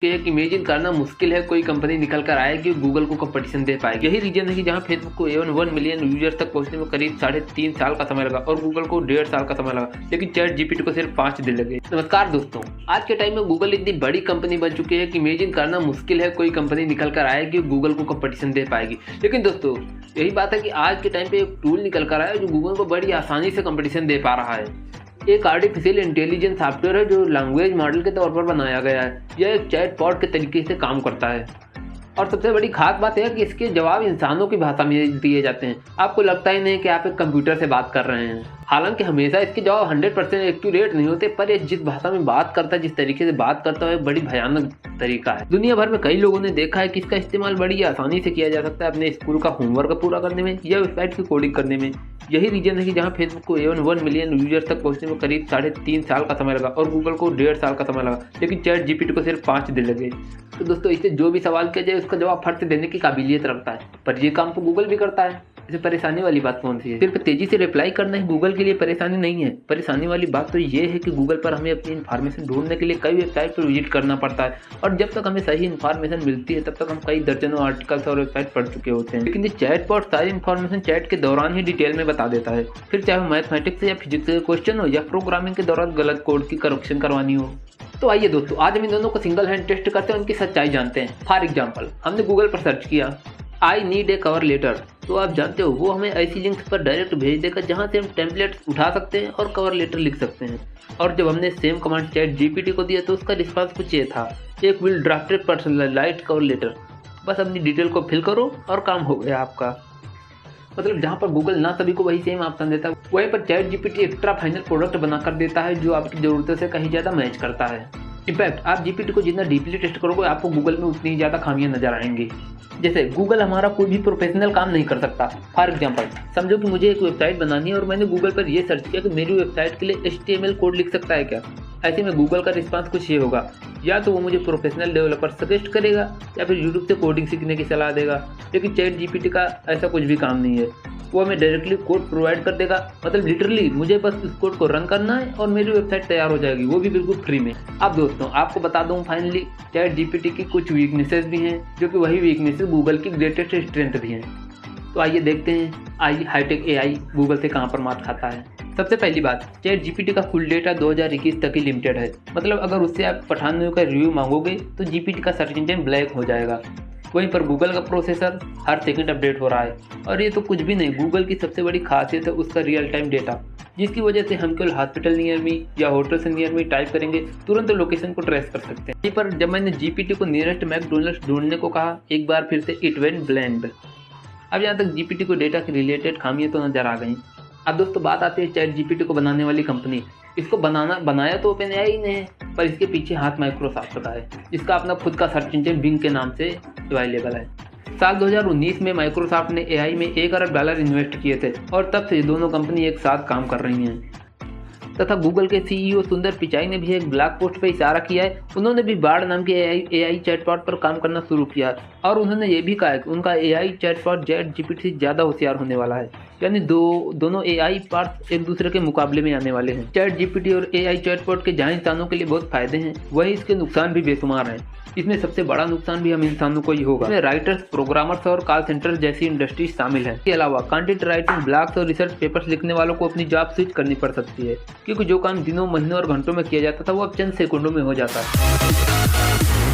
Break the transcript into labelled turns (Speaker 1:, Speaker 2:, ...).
Speaker 1: कि एक इमेजिन करना मुश्किल है कोई कंपनी निकल कर आएगी गूगल को कंपटीशन दे पाएगी। यही रीजन है कि जहां फेसबुक को 1 मिलियन यूजर्स तक पहुंचने में करीब 3.5 साल का समय लगा और गूगल को 1.5 साल का समय लगा, लेकिन चैट जीपीटी को सिर्फ 5 दिन लगे। नमस्कार दोस्तों, आज के टाइम में गूगल इतनी बड़ी कंपनी बन चुकी है कि इमेजिन करना मुश्किल है कोई कंपनी निकल कर आएगी गूगल को कंपटीशन दे पाएगी। लेकिन दोस्तों यही बात है कि आज के टाइम पे एक टूल निकल कर आया जो गूगल को बड़ी आसानी से कंपटीशन दे पा रहा है। एक आर्टिफिशियल इंटेलिजेंस सॉफ्टवेयर है जो लैंग्वेज मॉडल के तौर पर बनाया गया है। यह एक चैटबॉट के तरीके से काम करता है और सबसे बड़ी खास बात है कि इसके जवाब इंसानों की भाषा में दिए जाते हैं। आपको लगता ही नहीं कि आप एक कंप्यूटर से बात कर रहे हैं। हालांकि हमेशा इसके जवाब 100% एक्यूरेट नहीं होते, पर ये जिस भाषा में बात करता है, जिस तरीके से बात करता है, बड़ी भयानक तरीका है। दुनिया भर में कई लोगों ने देखा है कि इसका इस्तेमाल बड़ी आसानी से किया जा सकता है अपने स्कूल का होमवर्क पूरा करने में या वेबसाइट की कोडिंग करने में। यही रीजन है कि जहां फेसबुक को 1 मिलियन यूजर्स तक पहुंचने में करीब 3.5 साल का समय लगा और गूगल को 1.5 साल का समय लगा, लेकिन चैट जीपीटी को सिर्फ 5 दिन लगे। तो दोस्तों इससे जो भी सवाल किया जाए उसका जवाब फट से देने की काबिलियत रखता है, पर ये काम तो गूगल भी करता है। इसे परेशानी वाली बात कौन सी है? सिर्फ तेजी से रिप्लाई करना ही गूगल के लिए परेशानी नहीं है। परेशानी वाली बात तो ये है कि गूगल पर हमें अपनी इन्फॉर्मेशन ढूंढने के लिए कई वेबसाइट पर विजिट करना पड़ता है और जब तक हमें सही इन्फॉर्मेशन मिलती है तब तक हम कई दर्जनों आर्टिकल्स और वेबसाइट पढ़ चुके होते हैं। लेकिन ये चैटबॉट सारी इन्फॉर्मेशन चैट के दौरान ही डिटेल में बता देता है, फिर चाहे मैथमेटिक्स या फिजिक्स के क्वेश्चन हो या प्रोग्रामिंग के दौरान गलत कोड की करेक्शन करवानी हो। तो आइए दोस्तों, आज हम इन दोनों को सिंगल हैंड टेस्ट करते हैं, उनकी सच्चाई जानते हैं। फॉर एग्जाम्पल, हमने गूगल पर सर्च किया I need a cover letter, तो आप जानते हो वो हमें ऐसी लिंक्स पर डायरेक्ट भेज देगा जहां से हम टेम्पलेट्स उठा सकते हैं और कवर लेटर लिख सकते हैं। और जब हमने सेम कमांड चैट जीपीटी को दिया तो उसका रिस्पांस कुछ ये था, एक well drafted personalised cover letter. बस अपनी डिटेल को फिल करो और काम हो गया आपका। मतलब जहाँ पर गूगल ना सभी को वही सेम ऑप्शन देता है, वहीं पर chat GPT extra final product बनाकर देता है जो आपकी ज़रूरतों से कहीं ज़्यादा मैच करता है। इनफैक्ट आप जीपीटी को जितना डीपली टेस्ट करोगे आपको गूगल में उतनी ज़्यादा खामियां नजर आएंगी। जैसे गूगल हमारा कोई भी प्रोफेशनल काम नहीं कर सकता। फॉर एग्जांपल, समझो कि मुझे एक वेबसाइट बनानी है और मैंने गूगल पर यह सर्च किया कि मेरी वेबसाइट के लिए HTML कोड लिख सकता है क्या। ऐसे में गूगल का रिस्पांस कुछ ये होगा, या तो वो मुझे प्रोफेशनल डेवलपर सजेस्ट करेगा या फिर यूट्यूब से कोडिंग सीखने की सलाह देगा। लेकिन चैट जीपीटी का ऐसा कुछ भी काम नहीं है, वो हमें डायरेक्टली कोड प्रोवाइड कर देगा। मतलब लिटरली मुझे बस इस कोड को रन करना है और मेरी वेबसाइट तैयार हो जाएगी, वो भी बिल्कुल फ्री में। अब दोस्तों आपको बता दूं फाइनली, चैट जीपीटी की कुछ वीकनेसेस भी हैं जो कि वही वीकनेसेस गूगल की ग्रेटेस्ट स्ट्रेंथ भी हैं। तो आइए देखते हैं हाईटेक AI गूगल से कहाँ पर मात खाता है। सबसे पहली बात, चैट जीपीटी का फुल डेटा 2021 तक ही लिमिटेड है। मतलब अगर उससे आप पठान मूवी का रिव्यू मांगोगे तो जीपीटी का सर्च इंजन ब्लैक हो जाएगा। वहीं पर गूगल का प्रोसेसर हर सेकंड अपडेट हो रहा है और ये तो कुछ भी नहीं, गूगल की सबसे बड़ी खासियत है उसका रियल टाइम डेटा, जिसकी वजह से हम केवल हॉस्पिटल नियर मी या होटल से नियर मी टाइप करेंगे तुरंत लोकेशन को ट्रेस कर सकते हैं। पर जब मैंने जीपीटी को नियरेस्ट मैकडोनल्ड्स ढूंढने को कहा, एक बार फिर से इट वेंट ब्लैंक। अब यहाँ तक जीपीटी को डेटा के रिलेटेड खामियां तो नजर आ गई। अब दोस्तों बात आती है चैट जीपीटी को बनाने वाली कंपनी। इसको बनाया तो ओपन एआई ने है, पर इसके पीछे हाथ माइक्रोसॉफ्ट का है, जिसका अपना खुद का सर्च इंजन बिंग के नाम से अवेलेबल है। साल 2019 में माइक्रोसॉफ्ट ने एआई में $1 अरब इन्वेस्ट किए थे और तब से दोनों कंपनी एक साथ काम कर रही हैं। तथा गूगल के CEO सुंदर पिचाई ने भी एक ब्लॉग पोस्ट पर इशारा किया है। उन्होंने भी बार्ड नाम के AI चैटबॉट पर काम करना शुरू किया और उन्होंने ये भी कहा है कि उनका AI चैटबॉट चैट जीपीटी से ज़्यादा होशियार होने वाला है, यानी दोनों AI पार्ट्स एक दूसरे के मुकाबले में आने वाले हैं। चैट जीपीटी और AI चैटबॉट के जहाँ इंसानों के लिए बहुत फायदे हैं, वही इसके नुकसान भी बेशुमार हैं। इसमें सबसे बड़ा नुकसान भी हम इंसानों को ही होगा। इसमें राइटर्स, प्रोग्रामर्स और कॉल सेंटर जैसी इंडस्ट्रीज शामिल हैं। इसके अलावा कंटेंट राइटिंग, ब्लॉग्स और रिसर्च पेपर्स लिखने वालों को अपनी जॉब स्विच करनी पड़ सकती है, क्योंकि जो काम दिनों, महीनों और घंटों में किया जाता था वो अब चंद सेकंडों में हो जाता है।